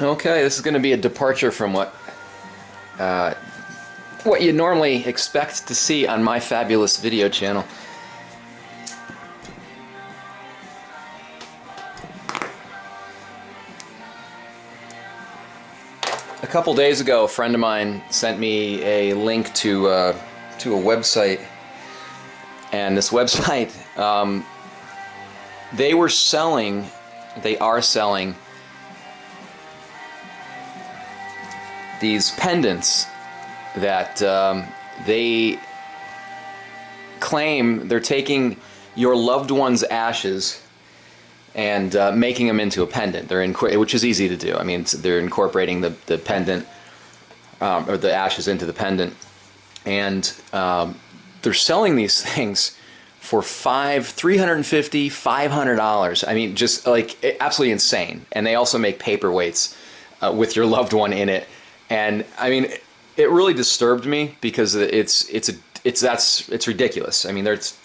Okay, this is going to be a departure from what you normally expect to see on my fabulous video channel. A couple days ago, a friend of mine sent me a link to a website, and this website, they are selling these pendants that they claim they're taking your loved one's ashes and making them into a pendant. Which is easy to do. I mean, they're incorporating the pendant or the ashes into the pendant, and they're selling these things for $350, $500. I mean, just like absolutely insane. And they also make paperweights with your loved one in it. And I mean, it really disturbed me because it's ridiculous. I mean, there's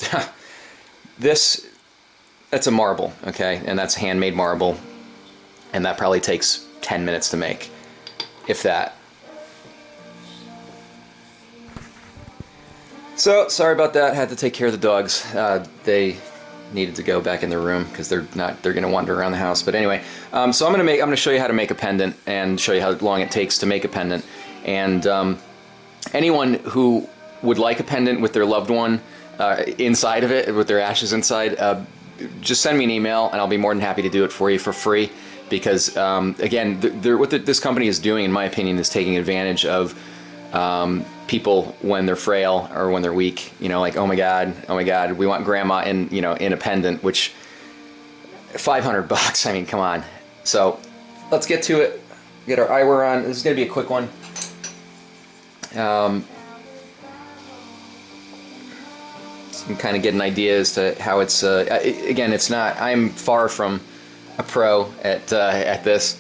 that's a marble, okay, and that's handmade marble, and that probably takes 10 minutes to make, if that. So sorry about that. Had to take care of the dogs. They needed to go back in their room because they're going to wander around the house. But anyway, so I'm going to show you how to make a pendant and show you how long it takes to make a pendant. And anyone who would like a pendant with their loved one inside of it, with their ashes inside, just send me an email and I'll be more than happy to do it for you for free. Because again, what this company is doing, in my opinion, is taking advantage of people when they're frail or when they're weak. You know, like, oh my God, we want grandma in a pendant, which $500. I mean, come on. So let's get to it. Get our eyewear on. This is going to be a quick one. So you can kind of get an idea as to how it's. Again, it's not. I'm far from a pro at this,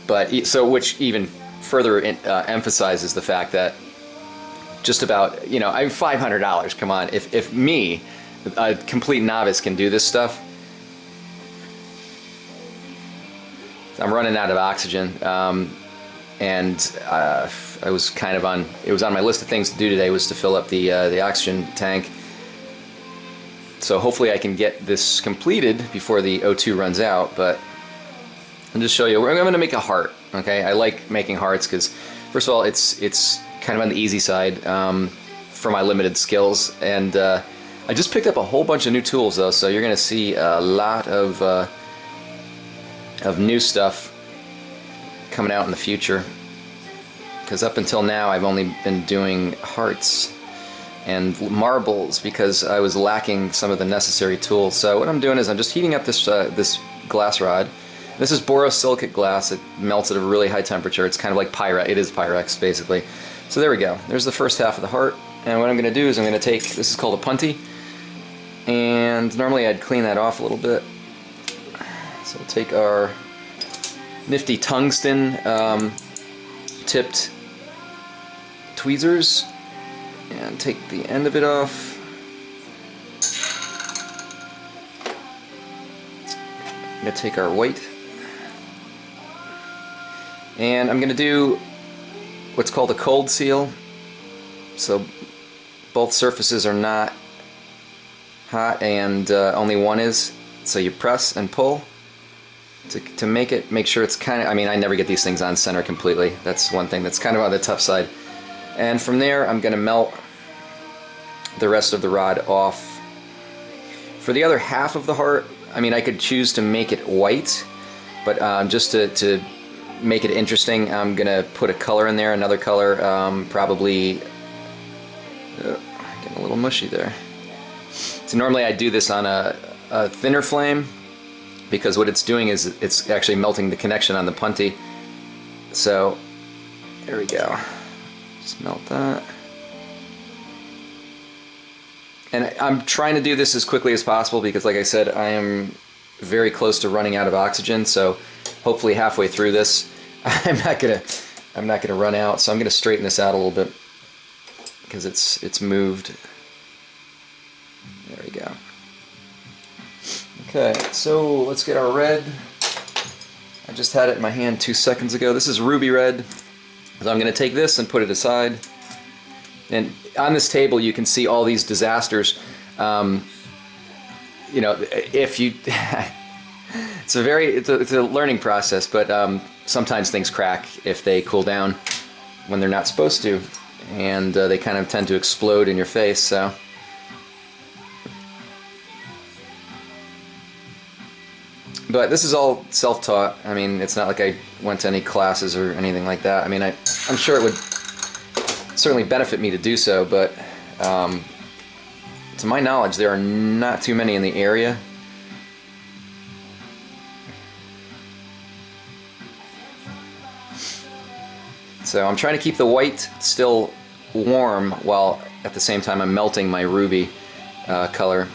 but which even further emphasizes the fact that just about, I'm $500. Come on, if me, a complete novice, can do this stuff, I'm running out of oxygen, and I was kind of it was on my list of things to do today, was to fill up the oxygen tank. So hopefully I can get this completed before the O2 runs out. But I'll just show you. I'm going to make a heart. Okay, I like making hearts because, first of all, it's kind of on the easy side for my limited skills, and I just picked up a whole bunch of new tools though, so you're going to see a lot of new stuff coming out in the future. Because up until now, I've only been doing hearts and marbles because I was lacking some of the necessary tools. So what I'm doing is I'm just heating up this glass rod. This is borosilicate glass. It melts at a really high temperature. It's kind of like Pyrex. It is Pyrex, basically. So there we go. There's the first half of the heart. And what I'm going to do is I'm going to take, this is called a punty, and normally I'd clean that off a little bit. So we'll take our nifty tungsten tipped tweezers and take the end of it off. I'm going to take our white, and I'm going to do what's called a cold seal. So both surfaces are not hot and only one is. So you press and pull to make sure it's kind of, I mean, I never get these things on center completely. That's one thing that's kind of on the tough side. And from there I'm going to melt the rest of the rod off. For the other half of the heart, I mean, I could choose to make it white, but just to make it interesting, I'm going to put a color in there, another color, probably, getting a little mushy there. So normally I do this on a thinner flame, because what it's doing is it's actually melting the connection on the punty. So there we go. Just melt that. And I'm trying to do this as quickly as possible because, like I said, I am very close to running out of oxygen. So hopefully halfway through this, I'm not gonna run out. So I'm gonna straighten this out a little bit because it's moved. There we go. Okay, so let's get our red. I just had it in my hand 2 seconds ago. This is ruby red. So I'm going to take this and put it aside. And on this table you can see all these disasters. You know, if you... it's a learning process, but sometimes things crack if they cool down when they're not supposed to. And they kind of tend to explode in your face, so... But this is all self-taught. I mean, it's not like I went to any classes or anything like that. I mean, I'm sure it would certainly benefit me to do so, but to my knowledge, there are not too many in the area. So I'm trying to keep the white still warm while at the same time I'm melting my ruby color.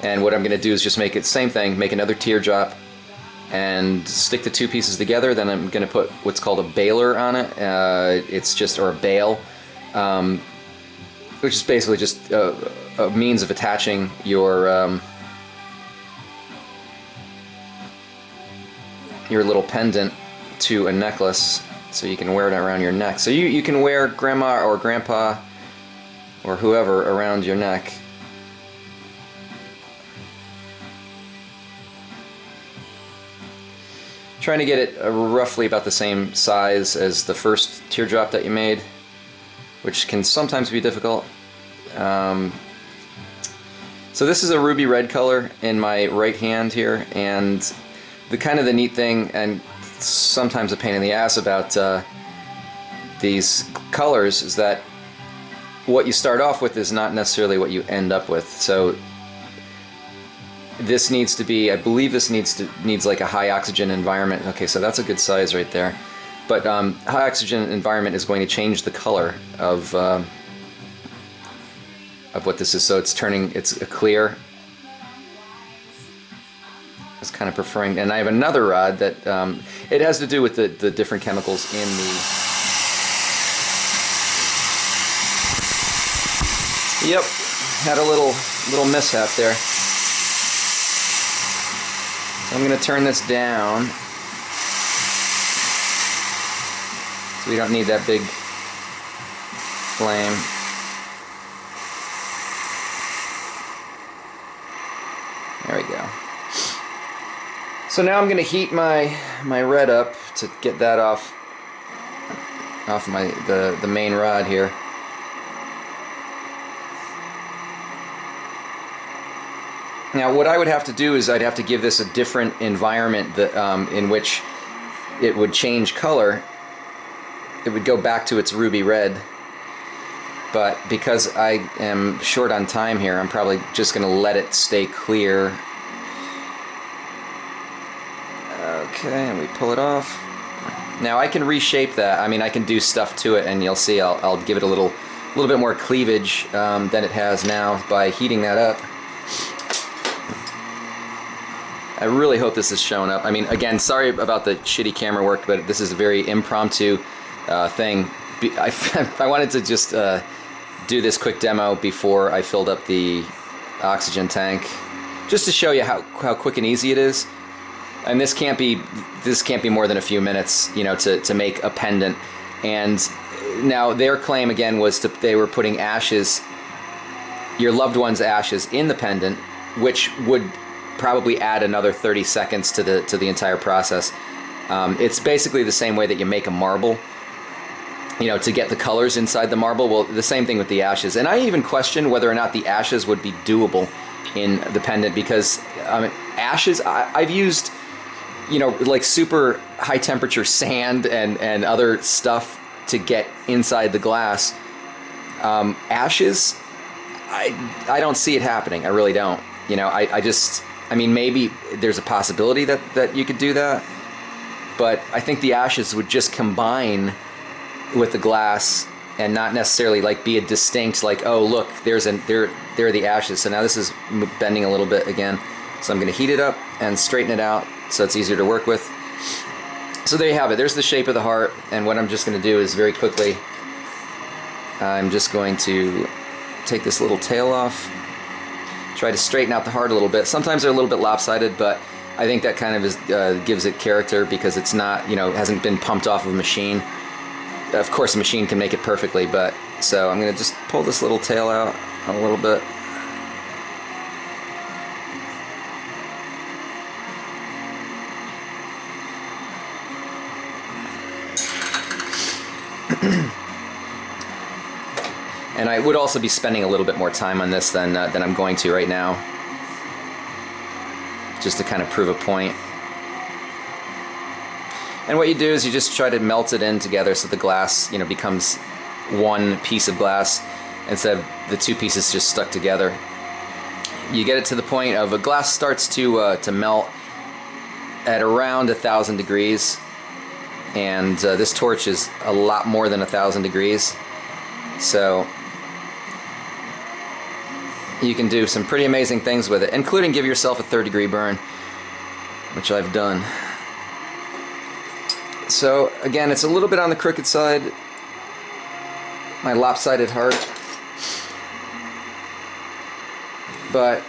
And what I'm going to do is just make it same thing, make another teardrop and stick the two pieces together. Then I'm going to put what's called a baler on it. It's just, or a bale, which is basically just a means of attaching your little pendant to a necklace so you can wear it around your neck. So you can wear grandma or grandpa or whoever around your neck. Trying to get it roughly about the same size as the first teardrop that you made, which can sometimes be difficult. So this is a ruby red color in my right hand here, and the neat thing, and sometimes a pain in the ass about these colors, is that what you start off with is not necessarily what you end up with. So this needs to be, I believe this needs like a high oxygen environment. Okay, so that's a good size right there. But high oxygen environment is going to change the color of what this is. So it's a clear. I was kind of preferring, and I have another rod that it has to do with the different chemicals in the. Yep, had a little mishap there. I'm going to turn this down so we don't need that big flame. There we go. So now I'm going to heat my red up to get that off the main rod here. Now what I would have to do is I'd have to give this a different environment that, in which it would change color. It would go back to its ruby red. But because I am short on time here, I'm probably just going to let it stay clear. Okay, and we pull it off. Now I can reshape that. I mean, I can do stuff to it, and you'll see I'll give it a little bit more cleavage than it has now by heating that up. I really hope this is showing up. I mean, again, sorry about the shitty camera work, but this is a very impromptu thing. I wanted to just do this quick demo before I filled up the oxygen tank, just to show you how quick and easy it is. And this can't be more than a few minutes, you know, to make a pendant. And now their claim again was they were putting ashes, your loved one's ashes, in the pendant, which would probably add another 30 seconds to the entire process. It's basically the same way that you make a marble, you know, to get the colors inside the marble. Well, the same thing with the ashes. And I even question whether or not the ashes would be doable in the pendant, because ashes, I've used, you know, like super high temperature sand and other stuff to get inside the glass. Ashes, I don't see it happening. I really don't. You know, I mean, maybe there's a possibility that you could do that, but I think the ashes would just combine with the glass and not necessarily like be a distinct, like, oh look, there are the ashes. So now this is bending a little bit again. So I'm going to heat it up and straighten it out so it's easier to work with. So there you have it. There's the shape of the heart, and what I'm just going to do is very quickly, I'm just going to take this little tail off. Try to straighten out the heart a little bit. Sometimes they're a little bit lopsided, but I think that kind of gives it character because it's not, you know, it hasn't been pumped off of a machine. Of course, a machine can make it perfectly, but so I'm going to just pull this little tail out a little bit. And I would also be spending a little bit more time on this than I'm going to right now, just to kind of prove a point. And what you do is you just try to melt it in together so the glass, you know, becomes one piece of glass instead of the two pieces just stuck together. You get it to the point of a glass starts to melt at around 1,000 degrees, and this torch is a lot more than 1,000 degrees. So you can do some pretty amazing things with it, including give yourself a 3rd-degree burn, which I've done. So again, it's a little bit on the crooked side, my lopsided heart, but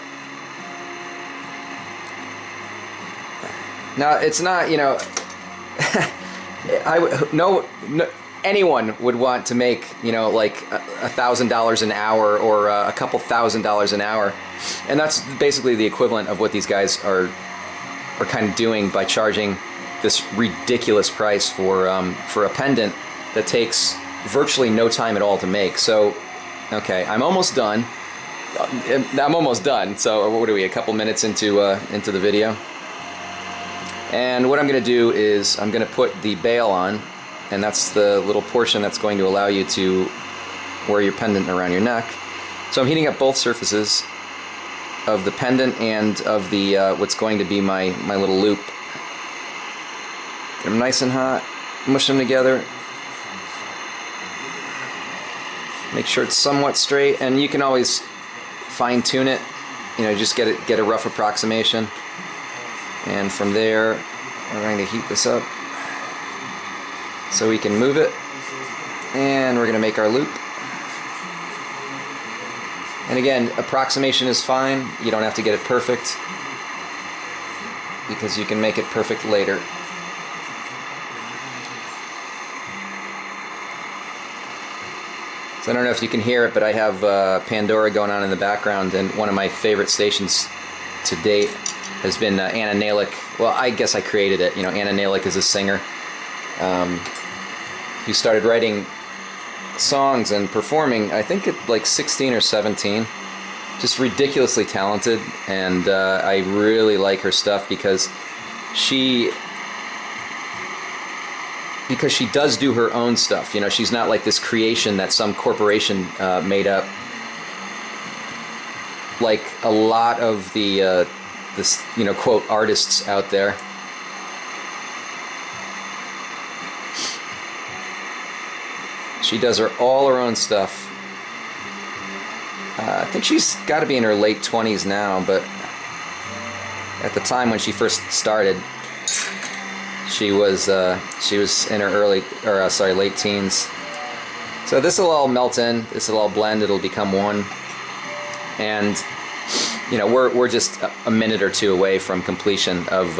now it's not, you know, anyone would want to make, you know, like $1,000 an hour or a couple $1,000s an hour, and that's basically the equivalent of what these guys are kind of doing by charging this ridiculous price for a pendant that takes virtually no time at all to make. So, okay, I'm almost done. So what are we? A couple minutes into the video, and what I'm going to do is I'm going to put the bail on. And that's the little portion that's going to allow you to wear your pendant around your neck. So I'm heating up both surfaces of the pendant and of the what's going to be my little loop. Get them nice and hot, mush them together. Make sure it's somewhat straight, and you can always fine-tune it. You know, just get a rough approximation. And from there, we're going to heat this up so we can move it, and we're going to make our loop. And again, approximation is fine. You don't have to get it perfect because you can make it perfect later. So I don't know if you can hear it, but I have Pandora going on in the background, and one of my favorite stations to date has been Anna Nalick. Well, I guess I created it. You know, Anna Nalick is a singer who started writing songs and performing, I think at like 16 or 17. Just ridiculously talented, and I really like her stuff because she does do her own stuff. You know, she's not like this creation that some corporation made up, like a lot of the this, you know, quote, artists out there. She does all her own stuff. I think she's got to be in her late 20s now, but at the time when she first started, she was in her late teens. So this will all melt in. This will all blend. It'll become one. And you know, we're just a minute or two away from completion of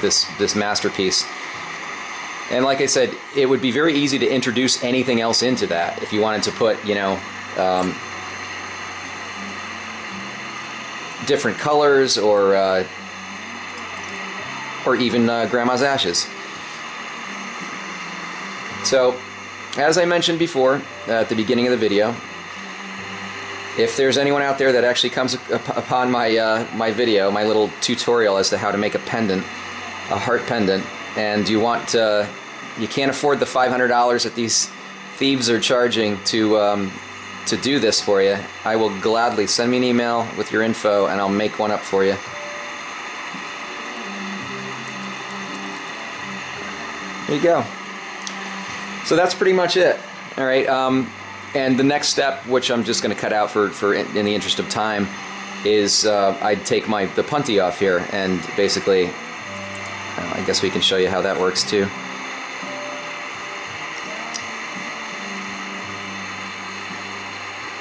this masterpiece. And like I said, it would be very easy to introduce anything else into that if you wanted to put, you know, different colors or even grandma's ashes. So, as I mentioned before at the beginning of the video, if there's anyone out there that actually comes upon my video, my little tutorial as to how to make a pendant, a heart pendant, and you want you can't afford the $500 that these thieves are charging to do this for you, I will gladly send me an email with your info and I'll make one up for you. There you go. So that's pretty much it. All right. And the next step, which I'm just going to cut out for in the interest of time, is I'd take the punty off here, and basically, I guess we can show you how that works too.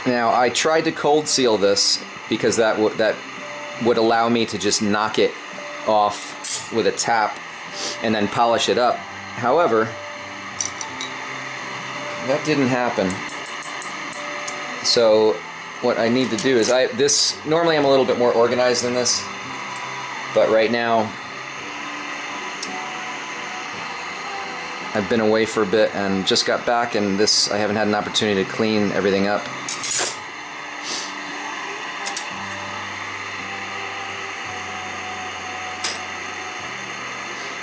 Now, I tried to cold seal this because that would allow me to just knock it off with a tap and then polish it up. However, that didn't happen. So what I need to do is normally I'm a little bit more organized than this, but right now I've been away for a bit and just got back, and I haven't had an opportunity to clean everything up.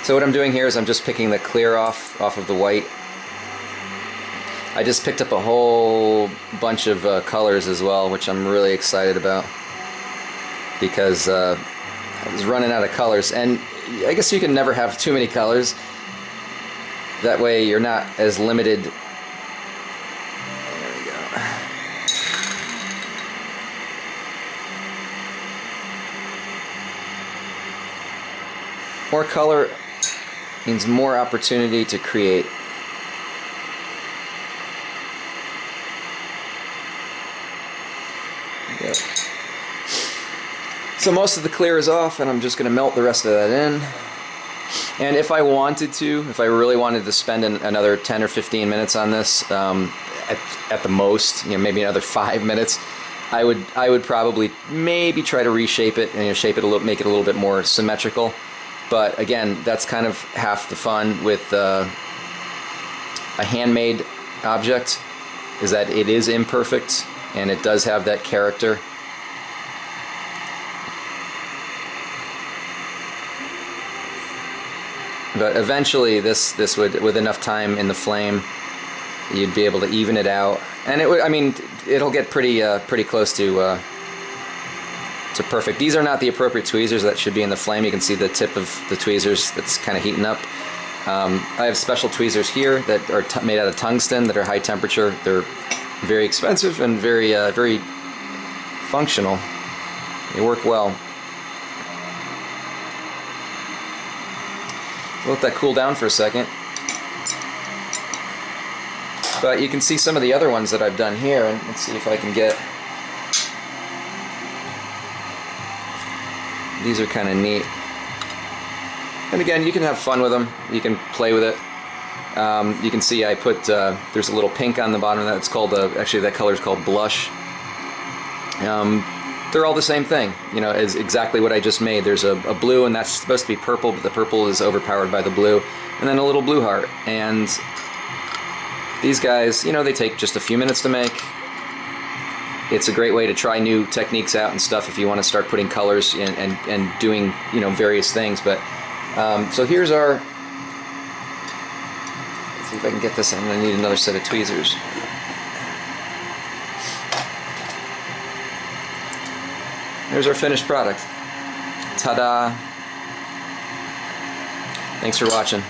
So what I'm doing here is I'm just picking the clear off of the white. I just picked up a whole bunch of colors as well, which I'm really excited about, because I was running out of colors, and I guess you can never have too many colors. That way you're not as limited. There we go. More color means more opportunity to create. Yep. So most of the clear is off, and I'm just going to melt the rest of that in. And if I wanted to, if I really wanted to spend another 10 or 15 minutes on this, at the most, maybe another 5 minutes, I would probably maybe try to reshape it and shape it a little, make it a little bit more symmetrical. But again, that's kind of half the fun with a handmade object, is that it is imperfect and it does have that character. But eventually this would, with enough time in the flame, you'd be able to even it out, and it would, I mean, it'll get pretty close to perfect. These are not the appropriate tweezers that should be in the flame. You can see the tip of the tweezers that's kind of heating up. I have special tweezers here that are made out of tungsten that are high temperature. They're very expensive and very very functional. They work well. Let that cool down for a second. But you can see some of the other ones that I've done here, and let's see if I can get. These are kind of neat. And again, you can have fun with them. You can play with it. You can see I put, there's a little pink on the bottom of that. It's called, actually that color is called blush. They're all the same thing, as exactly what I just made. There's a blue, and that's supposed to be purple, but the purple is overpowered by the blue. And then a little blue heart. And these guys, they take just a few minutes to make. It's a great way to try new techniques out and stuff if you want to start putting colors in and doing, various things. But so here's our. Let's see if I can get this. I'm going to need another set of tweezers. There's our finished product. Ta-da! Thanks for watching.